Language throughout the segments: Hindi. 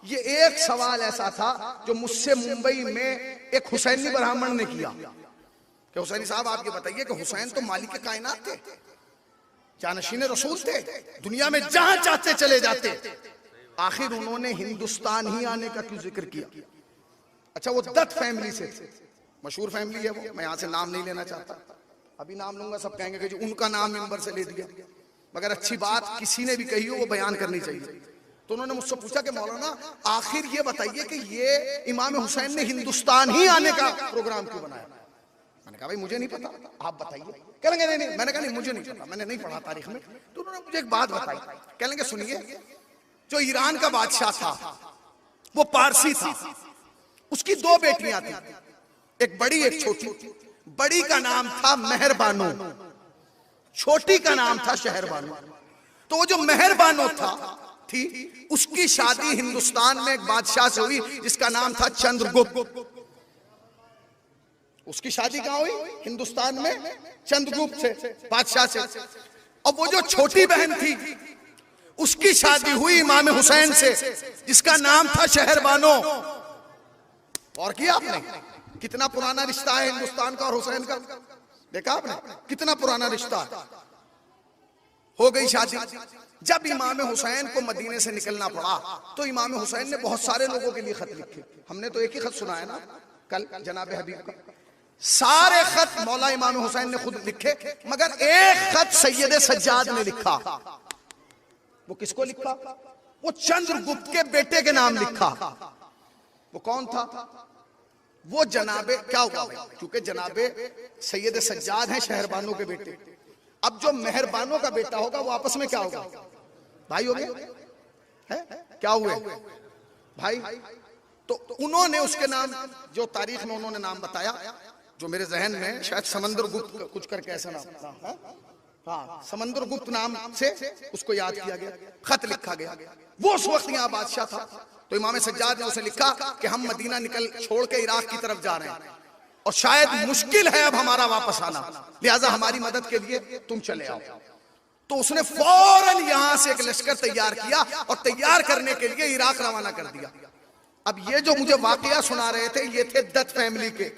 ये एक सवाल ऐसा था जो मुझसे मुंबई में एक हुसैनी ब्राह्मण ने किया कि हुसैनी साहब आप ये बताइए कि हुसैन तो मालिक कायनात थे, जानशीन रसूल थे, दुनिया में जहां चाहते चले जाते, आखिर उन्होंने हिंदुस्तान ही आने का क्यों जिक्र किया? अच्छा, वो दत्त फैमिली से थे, मशहूर फैमिली है वो, मैं यहां से नाम नहीं लेना चाहता, अभी नाम लूंगा सब कहेंगे कि जी उनका नाम मिंबर से ले दिया, मगर अच्छी बात किसी ने भी कही हो वो बयान करनी चाहिए। तो उन्होंने मुझसे पूछा कि मौलाना आखिर ये बताइए कि ये इमाम हुसैन ने हिंदुस्तान ही आने का प्रोग्राम क्यों बनाया? मैंने कहा भाई मुझे नहीं पता, आप बताइए। कह लेंगे नहीं नहीं, मैंने कहा नहीं मुझे नहीं पता, मैंने नहीं पढ़ा तारीख में। तो उन्होंने मुझे एक बात बताई, कह लेंगे सुनिए, जो ईरान का बादशाह था वो पारसी था, उसकी दो बेटियां थी, एक बड़ी एक छोटी। बड़ी का नाम था मेहरबानो, छोटी का नाम था शहरबानो। तो वो जो मेहरबानो थी उसकी शादी हिंदुस्तान में एक बादशाह से हुई जिसका नाम था चंद्रगुप्त। उसकी शादी कहां हुई? हिंदुस्तान में चंद्रगुप्त से, बादशाह से। और वो जो छोटी बहन थी उसकी शादी हुई इमाम हुसैन से जिसका नाम था शहरबानो। और किया आपने? कितना पुराना रिश्ता है हिंदुस्तान का और हुसैन का, देखा आपने कितना पुराना रिश्ता है। हो गई शादी। जब इमाम हुसैन को मदीने से निकलना पड़ा तो इमाम हुसैन ने बहुत सारे लोगों के लिए खत लिखे। हमने तो एक ही खत सुना है ना कल जनाब हबीब का, सारे खत मौला इमाम हुसैन ने खुद लिखे, मगर एक खत सैयद सज्जाद ने लिखा। वो किसको लिखा? वो चंद्रगुप्त के बेटे के नाम लिखा। वो कौन था? वो जनाबे, क्या हुआ क्योंकि जनाबे सैयद सज्जाद हैं शहरबानो के बेटे, अब जो मेहरबानों का बेटा होगा वो आपस में क्या होगा? भाई हो गए है? क्या हुए भाई? तो उन्होंने उसके नाम, जो तारीख में उन्होंने नाम बताया, जो मेरे जहन में शायद समंदरगुप्त कुछ करके ऐसा नाम है, हाँ समंदरगुप्त नाम से उसको याद किया गया, खत लिखा गया। वो उस वक्त यहाँ बादशाह था। तो इमाम सज्जाद ने उसे लिखा कि हम मदीना निकल छोड़ के इराक की तरफ जा रहे हैं और शायद मुश्किल है अब हमारा वापस आना, लिहाजा हमारी मदद के लिए तुम चले आओ। तो उसने फौरन यहां से एक लश्कर तैयार किया और तैयार करने के लिए इराक रवाना कर दिया। अब ये जो मुझे वाकया सुना रहे थे ये थे दत्त फैमिली के।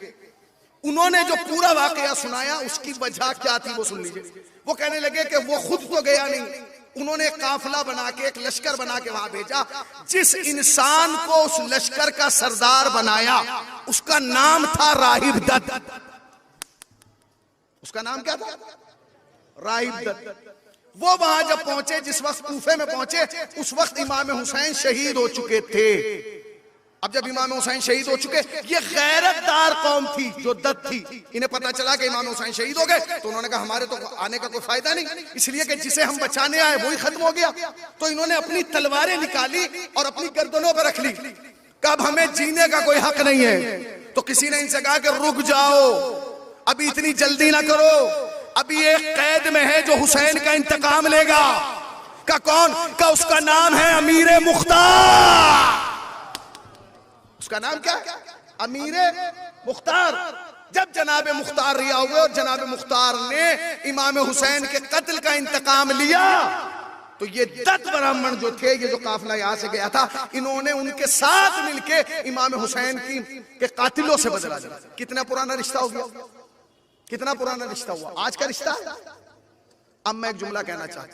उन्होंने जो पूरा वाकया सुनाया उसकी वजह क्या थी वो सुन लीजिए। वो कहने लगे कि वो खुद तो गया नहीं, उन्होंने काफिला बना के एक लश्कर बना के वहां भेजा। जिस इंसान को उस लश्कर का सरदार बनाया उसका नाम था राहिब दत्त। उसका नाम क्या था? राहिब दत्त। वो वहां जब पहुंचे, जिस वक्त कूफे में पहुंचे, उस वक्त इमाम हुसैन शहीद हो चुके थे। अब जब इमाम हुसैन शहीद हो चुके, ये गैरतदार कौम थी जो दत्त थी, इन्हें पता चला कि इमाम हुसैन शहीद हो गए, तो उन्होंने कहा हमारे तो आने का कोई फायदा नहीं, इसलिए कि जिसे हम बचाने आए वही खत्म हो गया। तो इन्होंने अपनी तलवारें निकाली और अपनी गर्दनों पर रख ली। कब हमें जीने का कोई हक नहीं है। तो किसी ने इनसे कहा कि रुक जाओ, अभी इतनी जल्दी ना करो, अभी एक कैद में है जो हुसैन का इंतकाम लेगा। का कौन? का उसका नाम है अमीर मुख्तार। उसका नाम क्या है? अमीर मुख्तार। जब जनाब मुख्तार रिहा हुए और जनाब मुख्तार ने इमाम हुसैन के कत्ल का इंतकाम लिया, तो ये दत्त ब्राह्मण जो थे, ये जो काफिला यहां से गया था, इन्होंने उनके साथ मिलके इमाम हुसैन के कातिलों से बदला लिया। कितना पुराना रिश्ता हो गया, कितना पुराना रिश्ता हुआ। आज का रिश्ता। अब मैं एक जुमला कहना चाहता हूं।